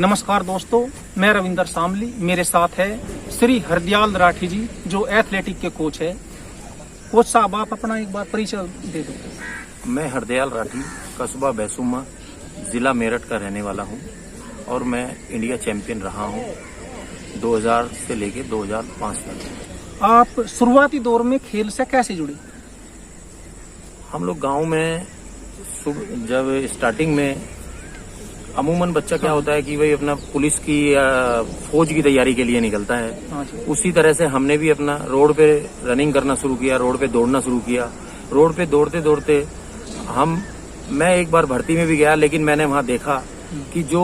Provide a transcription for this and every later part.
नमस्कार दोस्तों, मैं रविंदर सामली। मेरे साथ है श्री हरदयाल राठी जी, जो एथलेटिक के कोच है। कोच साहब, आप अपना एक बार परिचय दे दो। मैं हरदयाल राठी, कस्बा बैसुमा, जिला मेरठ का रहने वाला हूं और मैं इंडिया चैंपियन रहा हूं 2000 से लेके 2005 तक। आप शुरुआती दौर में खेल से कैसे जुड़े? हम लोग गांव में जब स्टार्टिंग में अमूमन बच्चा क्या होता है कि भाई अपना पुलिस की या फौज की तैयारी के लिए निकलता है। उसी तरह से हमने भी अपना रोड पे रनिंग करना शुरू किया, रोड पे दौड़ना शुरू किया। रोड पे दौड़ते दौड़ते मैं एक बार भर्ती में भी गया, लेकिन मैंने वहां देखा कि जो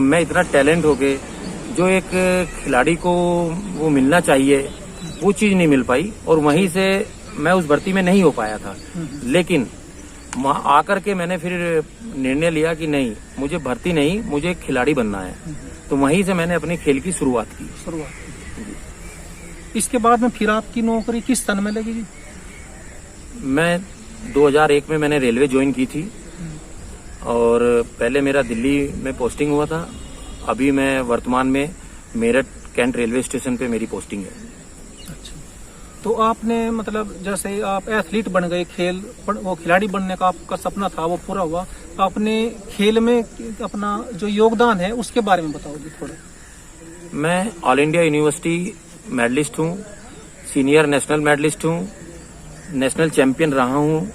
मैं इतना टैलेंट होके जो एक खिलाड़ी को वो मिलना चाहिए वो चीज नहीं मिल पाई, और वहीं से मैं उस भर्ती में नहीं हो पाया था। लेकिन आकर के मैंने फिर निर्णय लिया कि नहीं, मुझे भर्ती नहीं, मुझे खिलाड़ी बनना है। तो वहीं से मैंने अपने खेल की शुरुआत की। इसके बाद में फिर आपकी नौकरी किस सन में लगी जी? मैं 2001 में मैंने रेलवे ज्वाइन की थी और पहले मेरा दिल्ली में पोस्टिंग हुआ था। अभी मैं वर्तमान में मेरठ कैंट रेलवे स्टेशन पे मेरी पोस्टिंग है। तो आपने मतलब जैसे आप एथलीट बन गए, वो खिलाड़ी बनने का आपका सपना था, वो पूरा हुआ। आपने खेल में अपना जो योगदान है उसके बारे में बताओ जी थोड़ा। मैं ऑल इंडिया यूनिवर्सिटी मेडलिस्ट हूँ, सीनियर नेशनल मेडलिस्ट हूँ, नेशनल चैंपियन रहा हूँ।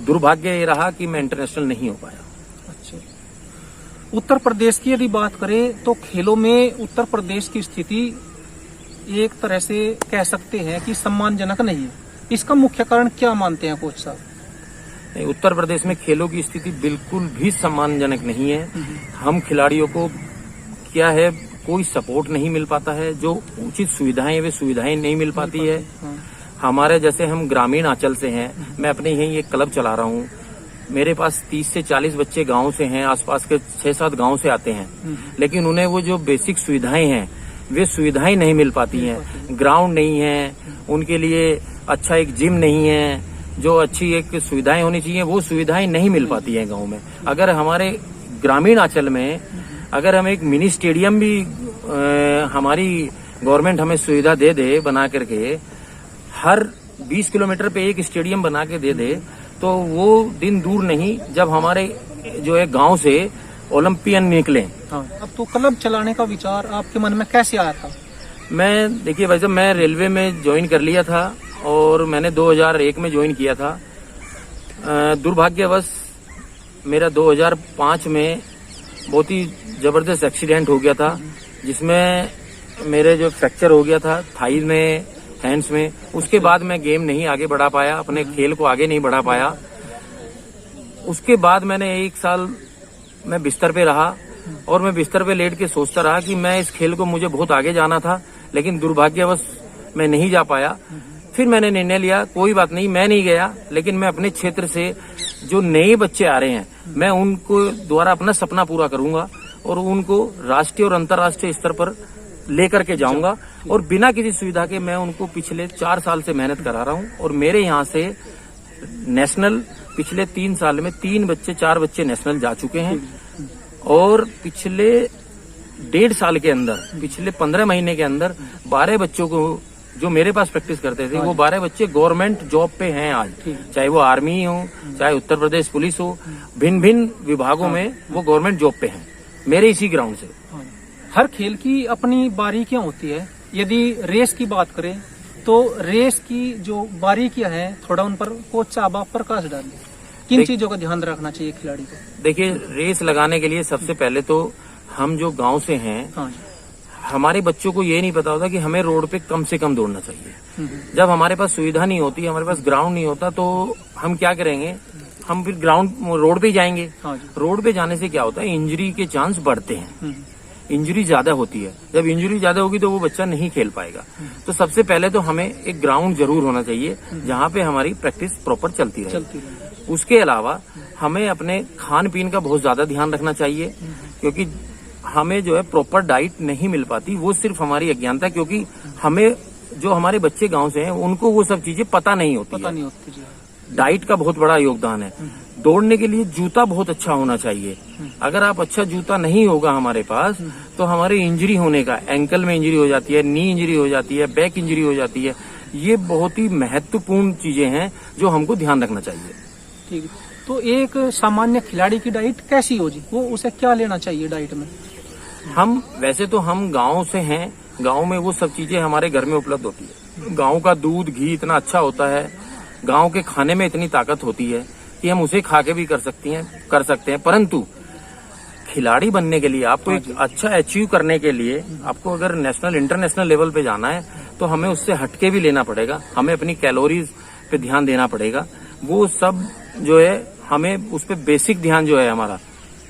दुर्भाग्य ये रहा कि मैं इंटरनेशनल नहीं हो पाया। अच्छा, उत्तर प्रदेश की यदि बात करें तो खेलों में उत्तर प्रदेश की स्थिति एक तरह से कह सकते हैं कि सम्मानजनक नहीं है। इसका मुख्य कारण क्या मानते हैं कोच साहब? नहीं, उत्तर प्रदेश में खेलों की स्थिति बिल्कुल भी सम्मानजनक नहीं है। हम खिलाड़ियों को क्या है, कोई सपोर्ट नहीं मिल पाता है। जो उचित सुविधाएं वे सुविधाएं नहीं मिल पाती है। हमारे जैसे हम ग्रामीण अंचल से हैं, मैं अपने यहीं एक क्लब चला रहा हूँ। मेरे पास 30 से 40 बच्चे गांव से हैं, आसपास के 6-7 गांव से आते हैं, लेकिन उन्हें वो जो बेसिक सुविधाएं हैं वे सुविधाएं नहीं मिल पाती हैं। ग्राउंड नहीं है उनके लिए, अच्छा एक जिम नहीं है, जो अच्छी एक सुविधाएं होनी चाहिए वो सुविधाएं नहीं मिल पाती हैं गांव में। अगर हमारे ग्रामीण अंचल में अगर हम एक मिनी स्टेडियम भी हमारी गवर्नमेंट हमें सुविधा दे दे बना करके, हर 20 किलोमीटर पे एक स्टेडियम बना के दे दे, तो वो दिन दूर नहीं जब हमारे जो है गांव से ओलंपियन निकले। अब तो क्लब चलाने का विचार आपके मन में कैसे आया था? देखिए भाई साहब, मैं रेलवे में ज्वाइन कर लिया था और मैंने 2001 में ज्वाइन किया था। दुर्भाग्यवश मेरा 2005 में बहुत ही जबरदस्त एक्सीडेंट हो गया था, जिसमें मेरे जो फ्रैक्चर हो गया था थाई में, हैंड्स में। उसके बाद मैं गेम नहीं आगे बढ़ा पाया, अपने खेल को आगे नहीं बढ़ा पाया। उसके बाद मैंने 1 साल मैं बिस्तर पे रहा और मैं बिस्तर पे लेट के सोचता रहा कि मैं इस खेल को मुझे बहुत आगे जाना था, लेकिन दुर्भाग्यवश मैं नहीं जा पाया। फिर मैंने निर्णय लिया, कोई बात नहीं, मैं नहीं गया, लेकिन मैं अपने क्षेत्र से जो नए बच्चे आ रहे हैं मैं उनको द्वारा अपना सपना पूरा करूंगा और उनको राष्ट्रीय और अंतर्राष्ट्रीय स्तर पर लेकर के जाऊंगा। और बिना किसी सुविधा के मैं उनको पिछले 4 साल से मेहनत करा रहा हूं और मेरे यहाँ से नेशनल पिछले 3 साल में 4 बच्चे नेशनल जा चुके हैं। और पिछले 1.5 साल के अंदर, पिछले 15 महीने के अंदर 12 बच्चों को जो मेरे पास प्रैक्टिस करते थे, वो 12 बच्चे गवर्नमेंट जॉब पे हैं आज। चाहे वो आर्मी हो, चाहे उत्तर प्रदेश पुलिस हो, भिन्न भिन्न विभागों में वो गवर्नमेंट जॉब पे हैं, मेरे इसी ग्राउंड से। हर खेल की अपनी बारीकियां होती है। यदि रेस की बात करें तो रेस की जो बारीकियां हैं, थोड़ा उन पर कोच साहब आप प्रकाश डालिए। किन चीजों का ध्यान रखना चाहिए खिलाड़ी को? देखिए, रेस लगाने के लिए सबसे पहले तो हम जो गांव से हैं, हमारे बच्चों को ये नहीं पता होता कि हमें रोड पे कम से कम दौड़ना चाहिए। जब हमारे पास सुविधा नहीं होती, हमारे पास ग्राउंड नहीं होता, तो हम क्या करेंगे, हम फिर रोड पे ही जाएंगे। रोड पे जाने से क्या होता है, इंजरी के चांस बढ़ते हैं, इंजरी ज्यादा होती है। जब इंजरी ज्यादा होगी तो वो बच्चा नहीं खेल पाएगा। तो सबसे पहले तो हमें एक ग्राउंड जरूर होना चाहिए जहाँ पे हमारी प्रैक्टिस प्रॉपर चलती रहे। उसके अलावा हमें अपने खान पीन का बहुत ज्यादा ध्यान रखना चाहिए, क्योंकि हमें जो है प्रॉपर डाइट नहीं मिल पाती। वो सिर्फ हमारी अज्ञानता, क्योंकि हमें जो हमारे बच्चे गांव से हैं उनको वो सब चीजें पता नहीं होती। डाइट का बहुत बड़ा योगदान है। दौड़ने के लिए जूता बहुत अच्छा होना चाहिए। अगर आप अच्छा जूता नहीं होगा हमारे पास तो हमारे इंजरी होने का, एंकल में इंजरी हो जाती है, नी इंजरी हो जाती है, बैक इंजरी हो जाती है। ये बहुत ही महत्वपूर्ण चीजें हैं जो हमको ध्यान रखना चाहिए। ठीक है। तो एक सामान्य खिलाड़ी की डाइट कैसी हो जी, वो उसे क्या लेना चाहिए डाइट में? वैसे तो हम गांव से हैं, गांव में वो सब चीजें हमारे घर में उपलब्ध होती है। गांव का दूध घी इतना अच्छा होता है, गांव के खाने में इतनी ताकत होती है कि हम उसे खा के भी कर सकते हैं। परंतु खिलाड़ी बनने के लिए, आपको एक अच्छा अचीव करने के लिए, आपको अगर नेशनल इंटरनेशनल लेवल पे जाना है तो हमें उससे हटके भी लेना पड़ेगा। हमें अपनी कैलोरीज पे ध्यान देना पड़ेगा। वो सब जो है हमें उस पे बेसिक ध्यान जो है हमारा,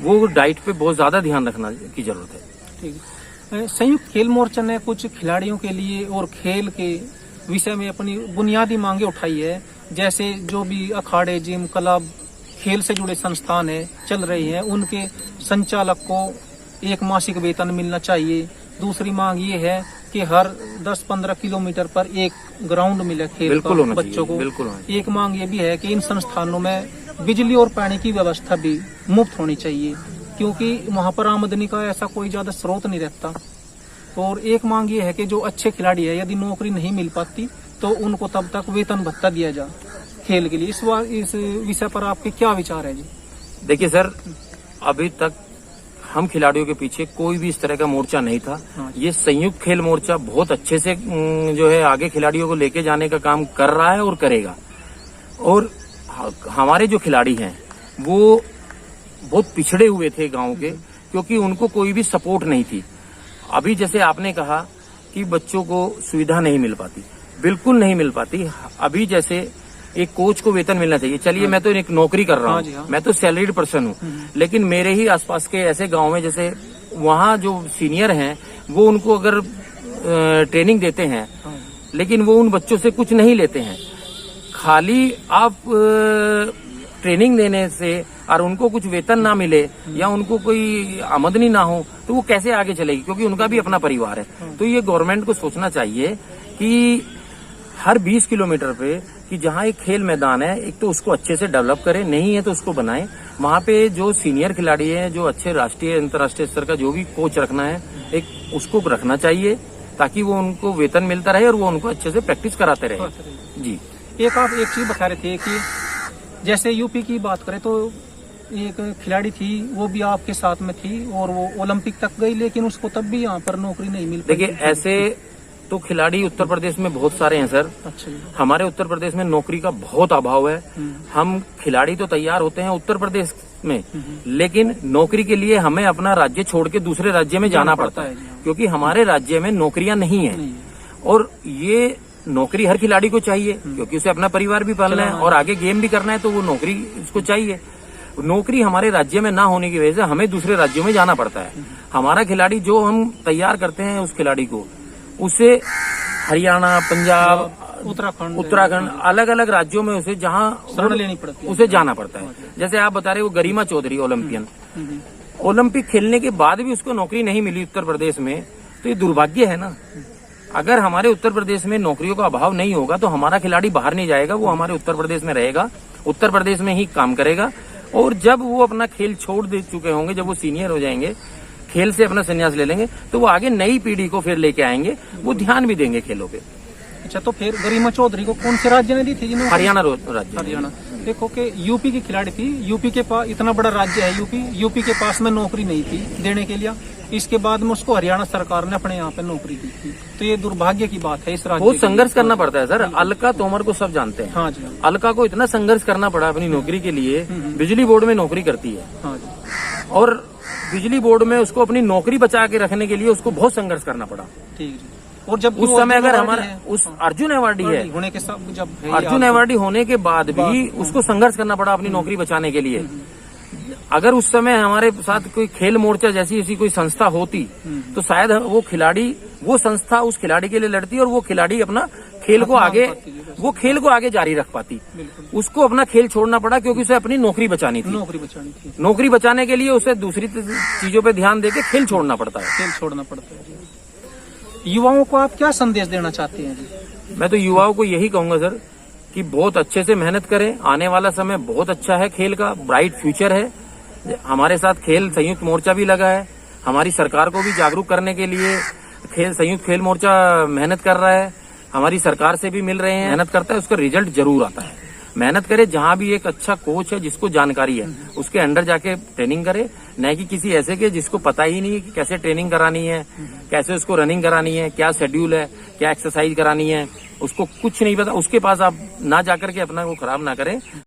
वो डाइट पे बहुत ज्यादा ध्यान रखना की जरूरत है। ठीक है। संयुक्त खेल मोर्चा ने कुछ खिलाड़ियों के लिए और खेल के विषय में अपनी बुनियादी मांगे उठाई है, जैसे जो भी अखाड़े, जिम, क्लब, खेल से जुड़े संस्थान है चल रही हैं, उनके संचालक को एक मासिक वेतन मिलना चाहिए। दूसरी मांग ये है कि हर 10-15 किलोमीटर पर एक ग्राउंड मिले खेल का बच्चों को। एक मांग ये भी है कि इन संस्थानों में बिजली और पानी की व्यवस्था भी मुफ्त होनी चाहिए, क्योंकि वहाँ पर आमदनी का ऐसा कोई ज्यादा स्रोत नहीं रहता। और एक मांग ये है कि जो अच्छे खिलाड़ी है, यदि नौकरी नहीं मिल पाती तो उनको तब तक वेतन भत्ता दिया जाए खेल के लिए। इस विषय पर आपके क्या विचार है जी? देखिए सर, अभी तक हम खिलाड़ियों के पीछे कोई भी इस तरह का मोर्चा नहीं था। ये संयुक्त खेल मोर्चा बहुत अच्छे से जो है आगे खिलाड़ियों को लेके जाने का काम कर रहा है और करेगा। और हमारे जो खिलाड़ी हैं वो बहुत पिछड़े हुए थे गांव के, क्योंकि उनको कोई भी सपोर्ट नहीं थी। अभी जैसे आपने कहा कि बच्चों को सुविधा नहीं मिल पाती, बिल्कुल नहीं मिल पाती। अभी जैसे एक कोच को वेतन मिलना चाहिए। चलिए मैं तो एक नौकरी कर रहा हूँ, मैं तो सैलरीड पर्सन हूँ, लेकिन मेरे ही आसपास के ऐसे गांव में जैसे वहाँ जो सीनियर हैं वो उनको अगर ट्रेनिंग देते हैं, लेकिन वो उन बच्चों से कुछ नहीं लेते हैं। खाली आप ट्रेनिंग देने से और उनको कुछ वेतन ना मिले या उनको कोई आमदनी ना हो तो वो कैसे आगे चलेगी, क्योंकि उनका भी अपना परिवार है। तो ये गवर्नमेंट को सोचना चाहिए कि हर 20 किलोमीटर पे कि जहाँ एक खेल मैदान है, एक तो उसको अच्छे से डेवलप करें, नहीं है तो उसको बनाएं। वहाँ पे जो सीनियर खिलाड़ी हैं, जो अच्छे राष्ट्रीय अंतर्राष्ट्रीय स्तर का जो भी कोच रखना है, एक उसको रखना चाहिए ताकि वो उनको वेतन मिलता रहे और वो उनको अच्छे से प्रैक्टिस कराते रहे। जी, आप एक चीज बता रहे थे कि जैसे यूपी की बात करें तो एक खिलाड़ी थी, वो भी आपके साथ में थी और वो ओलंपिक तक गई, लेकिन उसको तब भी यहाँ पर नौकरी नहीं मिल पाई। देखिए ऐसे तो खिलाड़ी उत्तर प्रदेश में बहुत सारे हैं सर। अच्छा। हमारे उत्तर प्रदेश में नौकरी का बहुत अभाव है। हम खिलाड़ी तो तैयार होते हैं उत्तर प्रदेश में, लेकिन नौकरी के लिए हमें अपना राज्य छोड़ के दूसरे राज्य में जाना पड़ता है, क्योंकि हमारे राज्य में नौकरियां नहीं है। और ये नौकरी हर खिलाड़ी को चाहिए, क्योंकि उसे अपना परिवार भी पालना है और आगे गेम भी करना है, तो वो नौकरी उसको चाहिए। नौकरी हमारे राज्य में ना होने की वजह से हमें दूसरे राज्यों में जाना पड़ता है। हमारा खिलाड़ी जो हम तैयार करते हैं उस खिलाड़ी को, उसे हरियाणा, पंजाब, उत्तराखंड अलग अलग राज्यों में उसे जहाँ शरण लेनी पड़ती है, उसे जाना पड़ता है। जैसे आप बता रहे हो गरिमा चौधरी ओलंपियन, ओलंपिक खेलने के बाद भी उसको नौकरी नहीं मिली उत्तर प्रदेश में, तो ये दुर्भाग्य है ना। अगर हमारे उत्तर प्रदेश में नौकरियों का अभाव नहीं होगा तो हमारा खिलाड़ी बाहर नहीं जाएगा, वो हमारे उत्तर प्रदेश में रहेगा, उत्तर प्रदेश में ही काम करेगा। और जब वो अपना खेल छोड़ दे चुके होंगे, जब वो सीनियर हो जाएंगे, खेल से अपना संन्यास ले लेंगे, तो वो आगे नई पीढ़ी को फिर लेके आएंगे, वो ध्यान भी देंगे खेलों पे। अच्छा, तो फिर गरिमा चौधरी को कौन से राज्य ने दी थी? हरियाणा राज्य। हरियाणा। देखो कि यूपी की खिलाड़ी थी, यूपी के पास इतना बड़ा राज्य है यूपी के पास में नौकरी नहीं थी देने के लिए, इसके बाद में उसको हरियाणा सरकार ने अपने यहाँ पे नौकरी दी थी। तो ये दुर्भाग्य की बात है इस राज्य। बहुत संघर्ष करना पड़ता है सर। अलका तोमर को सब जानते हैं। हाँ जी। अलका को इतना संघर्ष करना पड़ा अपनी नौकरी के लिए। बिजली बोर्ड में नौकरी करती है। हाँ जी। और बिजली बोर्ड में उसको अपनी नौकरी बचा के रखने के लिए उसको बहुत संघर्ष करना पड़ा। ठीक है। और जब उस समय अगर हमारा उस अर्जुन अवार्डी है होने के सब, जब अर्जुन अवार्डी होने के बाद भी उसको संघर्ष करना पड़ा अपनी नौकरी बचाने के लिए। अगर उस समय हमारे साथ कोई खेल मोर्चा जैसी ऐसी कोई संस्था होती तो शायद वो खिलाड़ी, वो संस्था उस खिलाड़ी के लिए लड़ती और वो खिलाड़ी अपना खेल को आगे जारी रख पाती। उसको अपना खेल छोड़ना पड़ा क्योंकि उसे अपनी नौकरी बचानी थी। नौकरी बचाने के लिए उसे दूसरी चीजों पे ध्यान देके खेल छोड़ना पड़ता है। युवाओं को आप क्या संदेश देना चाहते हैं जी? मैं तो युवाओं को यही कहूंगा सर कि बहुत अच्छे से मेहनत करें। आने वाला समय बहुत अच्छा है, खेल का ब्राइट फ्यूचर है। हमारे साथ खेल संयुक्त मोर्चा भी लगा है, हमारी सरकार को भी जागरूक करने के लिए संयुक्त खेल मोर्चा मेहनत कर रहा है, हमारी सरकार से भी मिल रहे हैं, मेहनत करता है, उसका रिजल्ट जरूर आता है। मेहनत करे, जहां भी एक अच्छा कोच है जिसको जानकारी है उसके अंडर जाके ट्रेनिंग करे, न कि किसी ऐसे के जिसको पता ही नहीं है कि कैसे ट्रेनिंग करानी है, कैसे उसको रनिंग करानी है, क्या शेड्यूल है, क्या एक्सरसाइज करानी है, उसको कुछ नहीं पता। उसके पास आप ना जाकर के अपना वो खराब ना करें।